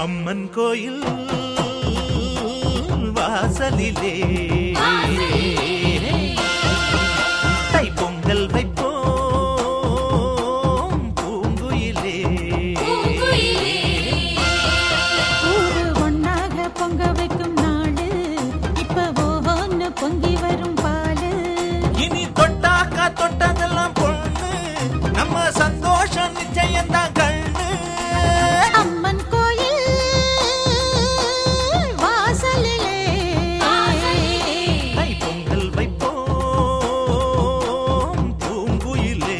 அம்மன் கோயில் வாசலிலே தைப்பொங்கல் வைப்போம் பூங்குயிலே. ஒன்னாக பொங்க வைக்கும் நாடு இப்ப ஒன்னு பொங்கி வரும் பாலு. இனி தொட்டாக்கா தொட்டதெல்லாம் பொண்ணு நம்ம சந்தோஷம் நிச்சயம்தான் கண்ணு. அம்மன் கோயில் வாசலிலே தைப்பொங்கல் வைப்போம் பூங்குயிலே.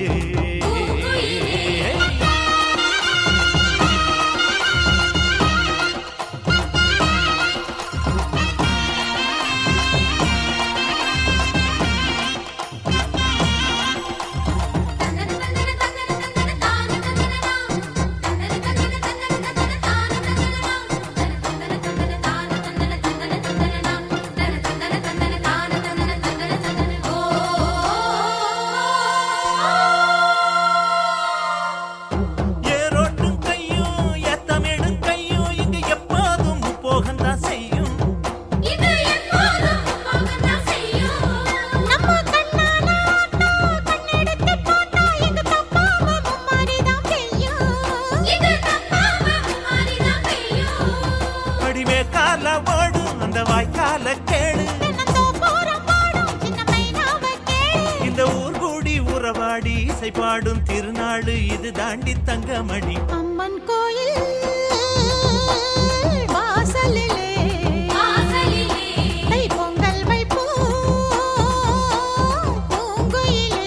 ஏரோட்டும் கையும் ஏத்தமிடும் கையும் இங்கு எப்போதும் போகந்தான் செய்யும். நம்ம கண்ணால ஆட்டா கண்ணெடுத்து போட்டா எங்க தப்பாம மும்மாரிதான் பெய்யும். அடிவே கால ஓடும் அந்த வாய்க்கால கேடு. தென்னந்தோப்புறம் பாடும் சின்ன மைனாவை கேளு. இந்த ஊர் கூடி உறவாடி இசை பாடும் திருநாடு இது தாண்டி தங்கமணி. அம்மன் கோயில் வாசலிலே தைப்பொங்கல் வைப்போம் பூங்குயிலே.